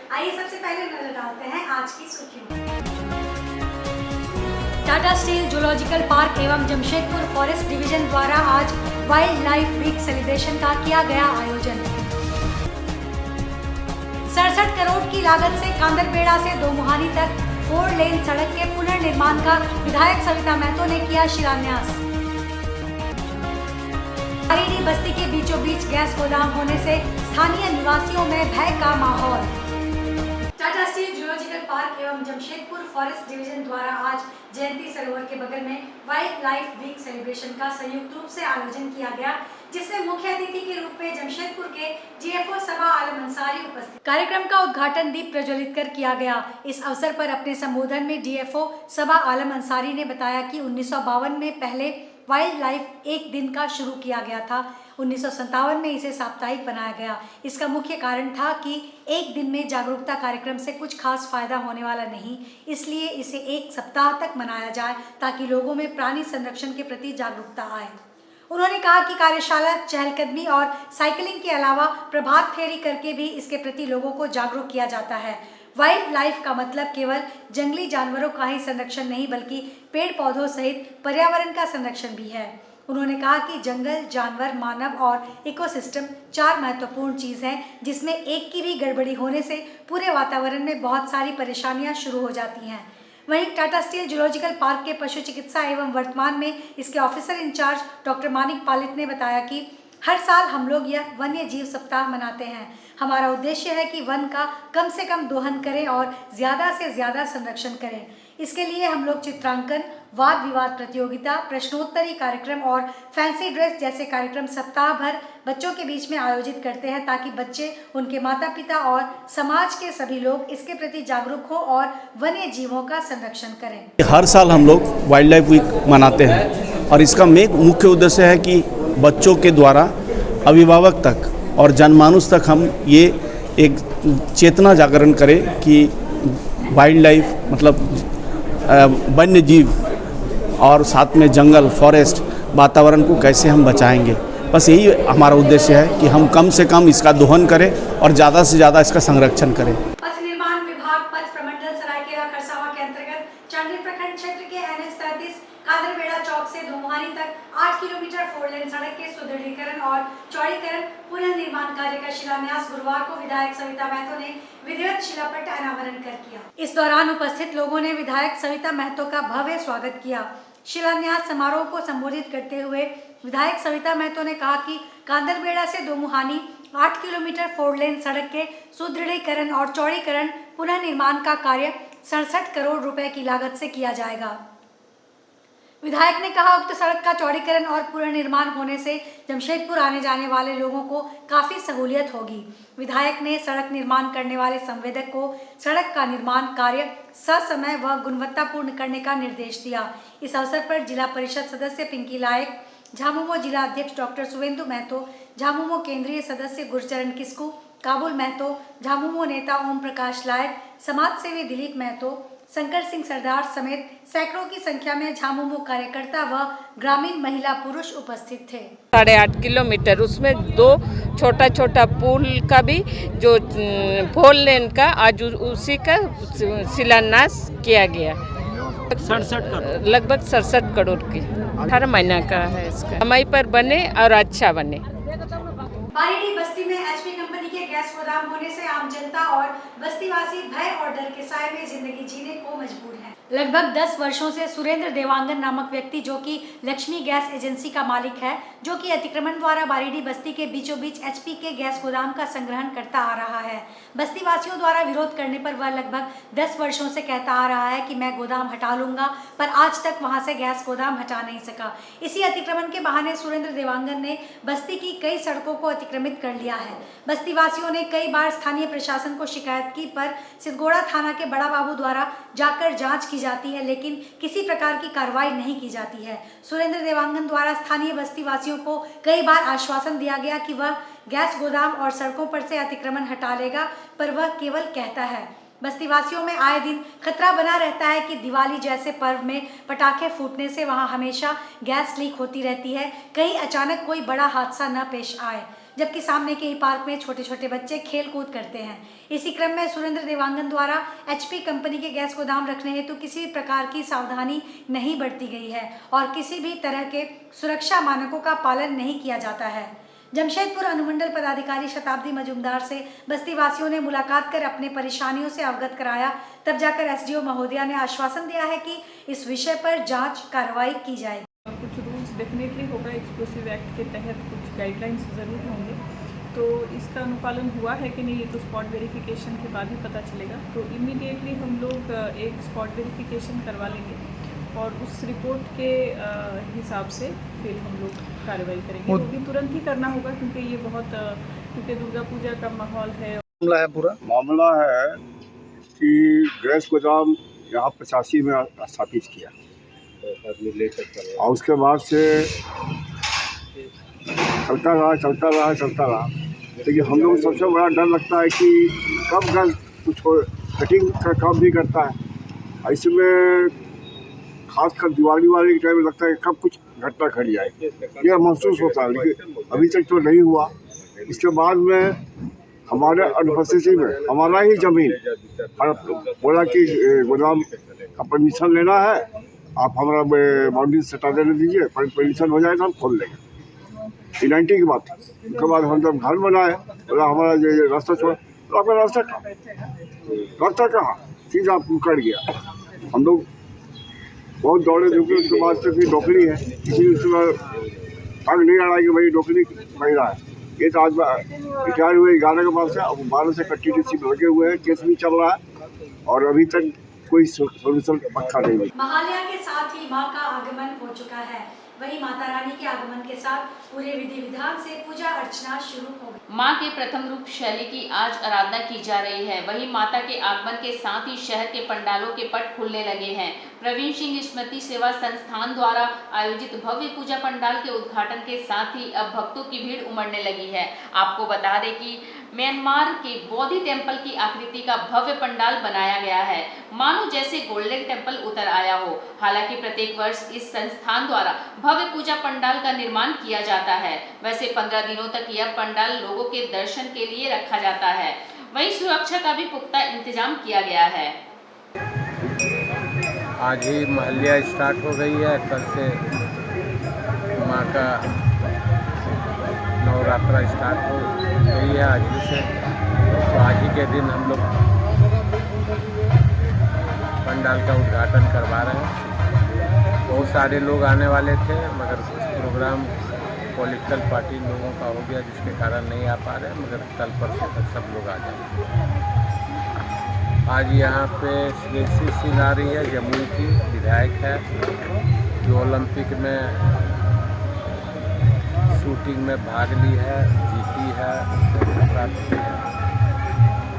आइए सबसे पहले नजर डालते हैं आज की सुर्खियों। टाटा स्टील जूलॉजिकल पार्क एवं जमशेदपुर फॉरेस्ट डिवीजन द्वारा आज वाइल्ड लाइफ वीक सेलिब्रेशन का किया गया आयोजन। 67 करोड़ की लागत से कांदरबेड़ा से दोमुहानी तक 4 लेन सड़क के पुनर्निर्माण का विधायक सविता महतो ने किया शिलान्यास। बारीडी बस्ती के बीचों बीच गैस गोदाम होने से स्थानीय निवासियों में भय का माहौल। टाटा स्टील जूलॉजिकल पार्क एवं जमशेदपुर फॉरेस्ट डिवीजन द्वारा आज जयंती सरोवर के बगल में वाइल्ड लाइफ वीक सेलिब्रेशन का संयुक्त रूप से आयोजन किया गया, जिसमें मुख्य अतिथि के रूप में जमशेदपुर के डीएफओ सबा आलम अंसारी उपस्थित। कार्यक्रम का उद्घाटन दीप प्रज्वलित कर किया गया। इस अवसर पर अपने संबोधन में डीएफओ सबा आलम अंसारी ने बताया कि 1952 में पहले वाइल्ड लाइफ एक दिन का शुरू किया गया था। 1957 में इसे साप्ताहिक बनाया गया। इसका मुख्य कारण था कि एक दिन में जागरूकता कार्यक्रम से कुछ खास फायदा होने वाला नहीं, इसलिए इसे एक सप्ताह तक मनाया जाए ताकि लोगों में प्राणी संरक्षण के प्रति जागरूकता आए। उन्होंने कहा कि कार्यशाला चहलकदमी और साइकिलिंग के अलावा प्रभात फेरी करके भी इसके प्रति लोगों को जागरूक किया जाता है। वाइल्ड लाइफ का मतलब केवल जंगली जानवरों का ही संरक्षण नहीं, बल्कि पेड़ पौधों सहित पर्यावरण का संरक्षण भी है। उन्होंने कहा कि जंगल, जानवर, मानव और इकोसिस्टम 4 महत्वपूर्ण चीज हैं, जिसमें एक की भी गड़बड़ी होने से पूरे वातावरण में बहुत सारी परेशानियां शुरू हो जाती हैं। वहीं टाटा स्टील जूलॉजिकल पार्क के पशु चिकित्सा एवं वर्तमान में इसके ऑफिसर इंचार्ज डॉक्टर मानिक पालित ने बताया कि हर साल हम लोग यह वन्य जीव सप्ताह मनाते हैं। हमारा उद्देश्य है कि वन का कम से कम दोहन करें और ज़्यादा से ज़्यादा संरक्षण करें। इसके लिए हम लोग चित्रांकन, वाद विवाद प्रतियोगिता, प्रश्नोत्तरी कार्यक्रम और फैंसी ड्रेस जैसे कार्यक्रम सप्ताह भर बच्चों के बीच में आयोजित करते हैं, ताकि बच्चे, उनके माता पिता और समाज के सभी लोग इसके प्रति जागरूक हो और वन्य जीवों का संरक्षण करें। हर साल हम लोग वाइल्ड लाइफ वीक मनाते हैं और इसका मुख्य उद्देश्य है कि बच्चों के द्वारा अभिभावक तक और जनमानुस तक हम ये एक चेतना जागरण करें कि वाइल्ड लाइफ मतलब वन्य जीव और साथ में जंगल, फॉरेस्ट, वातावरण को कैसे हम बचाएंगे। बस यही हमारा उद्देश्य है कि हम कम से कम इसका दोहन करें और ज़्यादा से ज़्यादा इसका संरक्षण करें। पथ निर्माण विभाग पथ प्रमंडल सरायकेला खरसावां के अंतर्गत चांडली प्रखंड क्षेत्र के NH 33 कादरबेड़ा चौक से दोमुहानी तक 8 किलोमीटर 4 लेन सड़क के सुदृढ़ीकरण और चौड़ीकरण पुनर्निर्माण कार्य का शिलान्यास गुरुवार को विधायक सविता महतो ने विधिवत शिलापट अनावरण कर किया। इस दौरान उपस्थित लोगों ने विधायक सविता महतो का भव्य स्वागत किया। शिलान्यास समारोह को संबोधित करते हुए विधायक सविता महतो ने कहा कि कांदरबेड़ा से दोमुहानी 8 किलोमीटर 4 लेन सड़क के सुदृढ़ीकरण और चौड़ीकरण पुनर्निर्माण का कार्य 67 करोड़ रुपए की लागत से किया जाएगा। विधायक ने कहा उक्त सड़क का चौड़ीकरण और पुनर्निर्माण होने से जमशेदपुर आने जाने वाले लोगों को काफ़ी सहूलियत होगी। विधायक ने सड़क निर्माण करने वाले संवेदक को सड़क का निर्माण कार्य ससमय व गुणवत्तापूर्ण करने का निर्देश दिया। इस अवसर पर जिला परिषद सदस्य पिंकी लायक, झामुमो जिला अध्यक्ष डॉक्टर सुवेंदु महतो, झामुमो केंद्रीय सदस्य गुरचरण किस्कू, काबुल महतो, झामुमो नेता ओम प्रकाश लायक, समाज सेवी दिलीप महतो, शंकर सिंह सरदार समेत सैकड़ों की संख्या में झामुमो कार्यकर्ता व ग्रामीण महिला पुरुष उपस्थित थे। 8.5 किलोमीटर, उसमें 2 छोटा छोटा पुल का भी जो 4 लेन का आज उसी का शिलान्यास किया गया। 67 करोड़, लगभग 67 करोड़ की हर महीना का है। इसका समय पर बने और अच्छा बने। बारीडी बस्ती में HP कंपनी के गैस गोदाम होने से आम जनता और बस्तीवासी भय और डर के साए में जिंदगी जीने को मजबूर हैं। लगभग 10 वर्षों से सुरेंद्र देवांगन नामक व्यक्ति, जो कि लक्ष्मी गैस एजेंसी का मालिक है, जो कि अतिक्रमण द्वारा बारीडी बस्ती के बीचों बीच HP के गैस गोदाम का संग्रहण करता आ रहा है। बस्ती वासियों द्वारा विरोध करने पर वह लगभग 10 वर्षों से कहता आ रहा है कि मैं गोदाम हटा लूंगा, पर आज तक वहां से गैस गोदाम हटा नहीं सका। इसी अतिक्रमण के बहाने सुरेंद्र देवांगन ने बस्ती की कई सड़कों को अतिक्रमित कर लिया है। बस्ती वासियों ने कई बार स्थानीय प्रशासन को शिकायत की, पर सिद्धगोड़ा थाना के बड़ा बाबू द्वारा जाकर जांच की जाती है, लेकिन किसी प्रकार की कार्रवाई नहीं की जाती है। सुरेंद्र देवांगन द्वारा स्थानीय बस्ती वासियों को कई बार आश्वासन दिया गया कि वह गैस गोदाम और सड़कों पर से अतिक्रमण हटा लेगा, पर वह केवल कहता है। बस्तीवासियों में आए दिन खतरा बना रहता है कि दिवाली जैसे पर्व में पटाखे फूटने से वहां हमेशा गैस लीक होती रहती है, कहीं अचानक कोई बड़ा हादसा न पेश आए। जबकि सामने के ही पार्क में छोटे छोटे बच्चे खेल कूद करते हैं। इसी क्रम में सुरेंद्र देवांगन द्वारा HP कंपनी के गैस गोदाम रखने हेतु किसी प्रकार की सावधानी नहीं बरती गई है और किसी भी तरह के सुरक्षा मानकों का पालन नहीं किया जाता है। जमशेदपुर अनुमंडल पदाधिकारी शताब्दी मजूमदार से बस्ती वासियों ने मुलाकात कर अपने परेशानियों से अवगत कराया। तब जाकर SDO महोदया ने आश्वासन दिया है कि इस विषय पर जांच कार्रवाई की जाएगी। कुछ रूल्स डेफिनेटली होगा, एक्सप्लोसिव एक्ट के तहत कुछ गाइडलाइंस ज़रूर होंगे, तो इसका अनुपालन हुआ है कि नहीं ये तो स्पॉट वेरिफिकेशन के बाद ही पता चलेगा। तो इमीडिएटली हम लोग एक स्पॉट वेरिफिकेशन करवा लेंगे और उस रिपोर्ट के हिसाब से फिर हम लोग कार्रवाई करेंगे। वो भी तुरंत ही करना होगा क्योंकि दुर्गा पूजा का माहौल है। मामला है पूरा मामला है कि गैस गोदाम यहाँ 85 में स्थापित किया और उसके बाद से चलता रहा। लेकिन हम लोग सबसे बड़ा डर लगता है कि कब गैस कुछ कटिंग का काम भी करता है। इसमें खासकर दिवाली वाले के टाइम में लगता है कब कुछ घटना घट जाए, यह महसूस होता है, लेकिन अभी तक तो नहीं हुआ। इसके बाद में हमारे अनुपस्थिति में हमारा ही ज़मीन बोला कि गोदाम का परमिशन लेना है, आप हमारा बाउंड्री सटा देने दीजिए, परमिशन हो जाएगा हम खोल लेंगे। 90 की बात। उसके बाद हम जब घर बनाए बोला हमारा जो रास्ता छोड़ा, तो आपका रास्ता कहाँ चीज़ आप कट गया। हम लोग बहुत दौड़े धूपे, उसके बाद से फिर नौकरी है, किसी उसमें तंग नहीं आ रहा है कि भाई नौकरी नहीं रहा है। ये तो आज रिटायर हुए 11 के बाद से, अब 12 से कंटिन्यूसी में लगे हुए हैं, केस भी चल रहा है और अभी तक कोई सोल्यूशन पक्का नहीं हुई। महालया के साथ ही मां का आगमन हो चुका है। वहीं माता रानी के आगमन के साथ पूरे विधि विधान से पूजा अर्चना शुरू हो गई। मां के प्रथम रूप शैली की आज आराधना की जा रही है। वहीं माता के आगमन के साथ ही शहर के पंडालों के पट खुलने लगे हैं। प्रवीण सिंह स्मृति सेवा संस्थान द्वारा आयोजित भव्य पूजा पंडाल के उद्घाटन के साथ ही अब भक्तों की भीड़ उमड़ने लगी है। आपको बता दें कि म्यांमार के बोधि टेम्पल की आकृति का भव्य पंडाल बनाया गया है, मानो जैसे गोल्डन टेम्पल उतर आया हो। हालांकि प्रत्येक वर्ष इस संस्थान द्वारा भव्य पूजा पंडाल का निर्माण किया जाता है। वैसे 15 दिनों तक यह पंडाल लोगों के दर्शन के लिए रखा जाता है। वहीं सुरक्षा का भी पुख्ता इंतजाम किया गया है। आज ही महल्या स्टार्ट हो गई है, कल से माँ का नवरात्रा स्टार्ट हो गई है आज ही से। तो आज ही के दिन हम लोग पंडाल का उद्घाटन करवा रहे हैं। बहुत सारे लोग आने वाले थे मगर कुछ प्रोग्राम पॉलिटिकल पार्टी लोगों का हो गया जिसके कारण नहीं आ पा रहे, मगर कल परसों तक सब लोग आ जाएंगे। आज यहाँ पे श्रेयसी सिंह आ रही है, जमुई की विधायक है, जो ओलंपिक में शूटिंग में भाग ली है, जीती है, प्राप्त की है।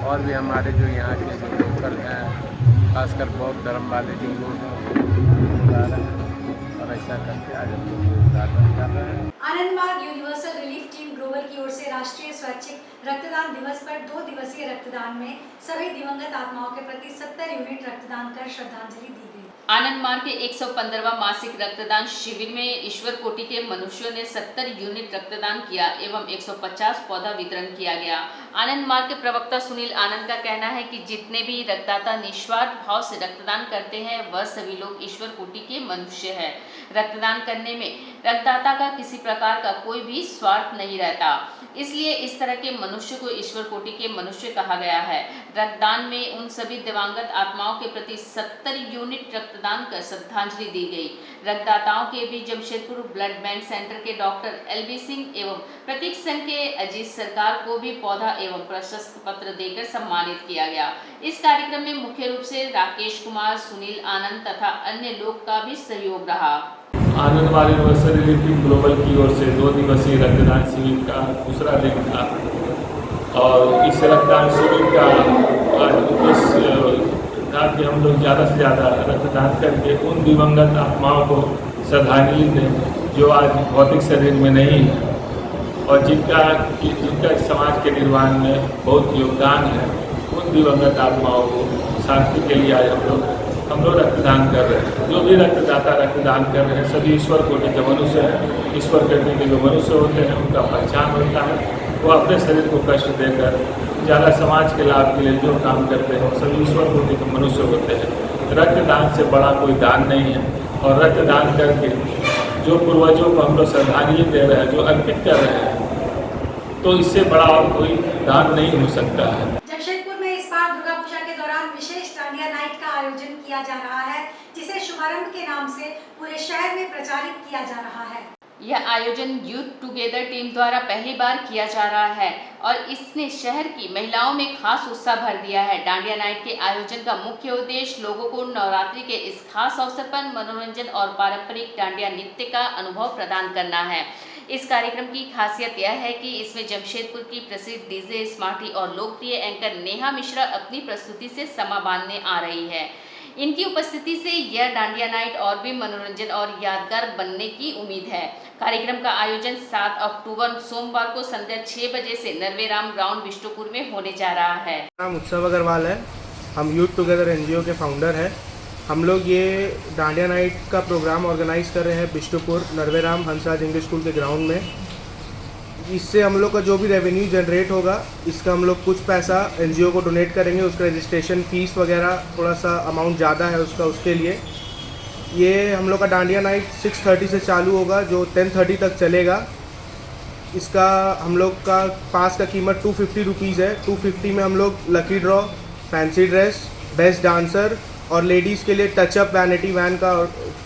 और भी हमारे जो यहाँ के जो लोकल हैं, खासकर बौद्ध धर्म वाले जो लोग हैं और ऐसा करके आज हम लोग उद्घाटन कर रहे हैं। आनंद मार्ग यूनिवर्सल रिलीफ टीम ग्लोबल की ओर से राष्ट्रीय स्वैच्छिक रक्तदान दिवस पर 2 दिवसीय रक्तदान में सभी दिवंगत आत्माओं के प्रति 70 यूनिट रक्तदान कर श्रद्धांजलि दी गई। आनंद मार्ग के 115वां मासिक रक्तदान शिविर में ईश्वर कोटि के मनुष्यों ने 70 यूनिट रक्तदान किया एवं 150 पौधा वितरण किया गया। आनंद मार्ग के प्रवक्ता सुनील आनंद का कहना है कि जितने भी रक्तदाता निस्वार्थ भाव से रक्तदान करते हैं वह सभी लोग ईश्वर कोटि के मनुष्य हैं। रक्तदान करने में रक्तदाता का किसी प्रकार का कोई भी स्वार्थ नहीं रहता, इसलिए इस तरह के मनुष्य को ईश्वर कोटि के मनुष्य कहा गया है। रक्तदान में उन सभी दिवंगत आत्माओं के प्रति 70 यूनिट रक्तदान कर श्रद्धांजलि दी गई। रक्तदाताओं के बीच जमशेदपुर ब्लड बैंक सेंटर के डॉक्टर LB सिंह एवं प्रतीक संघ के अजीत सरकार को भी पौधा एवं प्रशस्ति पत्र देकर सम्मानित किया गया। इस कार्यक्रम में मुख्य रूप से राकेश कुमार, सुनील आनंद तथा अन्य लोग का भी सहयोग रहा। आनंद मार्ग यूनिवर्सल रिलीफ टीम ग्लोबल की ओर से 2 दिवसीय रक्तदान शिविर का दूसरा दिन था और इस रक्तदान शिविर का आज उद्देश्य था कि हम लोग ज़्यादा से ज़्यादा रक्तदान करके उन दिवंगत आत्माओं को श्रद्धांजलि दें जो आज भौतिक शरीर में नहीं है और जिनका समाज के निर्माण में बहुत योगदान है। उन दिवंगत आत्माओं को शांति के लिए आज हम लोग हम लोग रक्तदान कर रहे हैं। जो भी रक्तदाता रक्तदान कर रहे हैं सभी ईश्वर कोटि के मनुष्य हैं। ईश्वर कोटि के जो मनुष्य होते हैं उनका पहचान होता है, वो अपने शरीर को कष्ट देकर ज़्यादा समाज के लाभ के लिए जो काम करते हैं सभी ईश्वर कोटि के मनुष्य होते हैं। रक्तदान से बड़ा कोई दान नहीं है, और रक्तदान करके जो पूर्वजों को हम लोग श्रद्धांजलि दे रहे हैं, जो अर्पित कर रहे हैं, तो इससे बड़ा और कोई दान नहीं हो सकता है। जमशेदपुर में इस बार दुर्गा पूजा के दौरान विशेष डांडिया नाइट का आयोजन किया जा रहा है, जिसे शुभारंभ के नाम से पूरे शहर में प्रचारित किया जा रहा है। यह आयोजन यूथ टुगेदर टीम द्वारा पहली बार किया जा रहा है और इसने शहर की महिलाओं में खास उत्साह भर दिया है। डांडिया नाइट के आयोजन का मुख्य उद्देश्य लोगों को नवरात्रि के इस खास अवसर पर मनोरंजन और पारंपरिक डांडिया नृत्य का अनुभव प्रदान करना है। इस कार्यक्रम की खासियत यह है कि इसमें जमशेदपुर की प्रसिद्ध डीजे स्मार्टी और लोकप्रिय एंकर नेहा मिश्रा अपनी प्रस्तुति से समा बांधने आ रही है। इनकी उपस्थिति से यह डांडिया नाइट और भी मनोरंजन और यादगार बनने की उम्मीद है। कार्यक्रम का आयोजन 7 अक्टूबर सोमवार को संध्या 6 बजे से नरवेराम ग्राउंड बिष्टुपुर में होने जा रहा है। नाम उत्सव अग्रवाल है, हम यूथ टुगेदर एनजीओ के फाउंडर हैं। हम लोग ये डांडिया नाइट का प्रोग्राम ऑर्गेनाइज कर रहे हैं बिष्टुपुर नरवेराम हंसराज इंग्लिश स्कूल के ग्राउंड में। इससे हम लोग का जो भी रेवेन्यू जनरेट होगा, इसका हम लोग कुछ पैसा एनजीओ को डोनेट करेंगे। उसका रजिस्ट्रेशन फ़ीस वगैरह थोड़ा सा अमाउंट ज़्यादा है उसके लिए। ये हम लोग का डांडिया नाइट 6:30 से चालू होगा, जो 10:30 तक चलेगा। इसका हम लोग का पास का कीमत 250 रुपीज़ है। 250 में हम लोग lucky draw, fancy dress, best dancer और लेडीज़ के लिए टचअप वैनिटी वैन का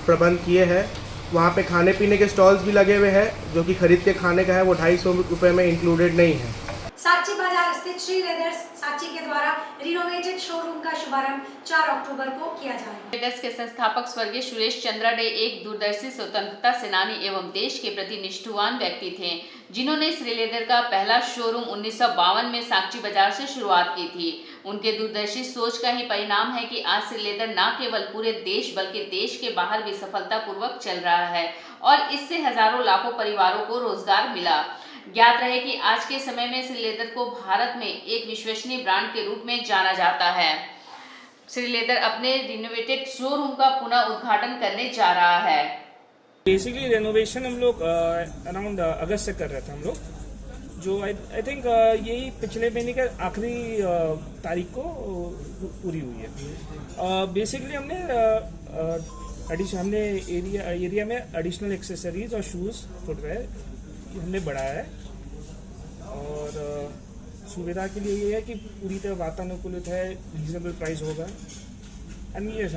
प्रबंध किए हैं। वहाँ पे खाने पीने के स्टॉल्स भी लगे हुए हैं, जो कि खरीद के खाने का है, वो 250 रुपये में इंक्लूडेड नहीं है। साक्षी बाजार स्थित श्री लेदर्स साक्षी के द्वारा रिनोवेटेड शोरूम का शुभारंभ 4 अक्टूबर को किया जाएगा। लेदर्स के संस्थापक स्वर्गीय सुरेश चंद्रा डे एक दूरदर्शी स्वतंत्रता सेनानी एवं देश के प्रति निष्ठावान व्यक्ति थे, जिन्होंने श्री लेदर का पहला शोरूम 1952 में साक्षी बाजार से शुरुआत की थी। उनके दूरदर्शी सोच का ही परिणाम है कि आज श्री लेदर न केवल पूरे देश बल्कि देश के बाहर भी सफलतापूर्वक चल रहा है और इससे हजारों लाखों परिवारों को रोजगार मिला। ज्ञात रहे कि आज के समय में श्री लेदर को भारत में एक विश्वसनीय ब्रांड के रूप में जाना जाता है। श्री लेदर अपने रिनोवेटेड शोरूम का पुनः उद्घाटन करने जा रहा है। बेसिकली रेनोवेशन हम लोग अराउंड अगस्त से कर रहे थे हम लोग, जो आई थिंक यही पिछले महीने के आखिरी तारीख को पूरी हुई है। बेसिकली हमने एरिया में एडिशनल एक्सेसरीज और शूज़ फुटवेयर हमने बढ़ाया है, और सुविधा के लिए ये है कि पूरी तरह वातानुकूलित है, रीजनेबल प्राइस होगा, एंड ये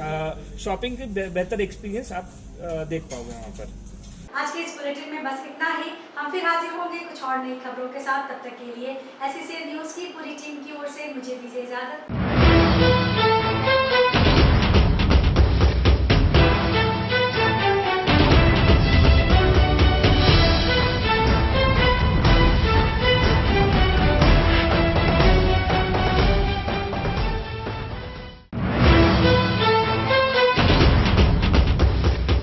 शॉपिंग की बेहतर एक्सपीरियंस आप देख पाओगे वहाँ पर। आज के इस बुलेटिन में बस इतना ही। हम फिर हाजिर होंगे कुछ और नई खबरों के साथ। तब तक के लिए SCCN न्यूज़ की पूरी टीम की ओर से मुझे दीजिए इजाजत।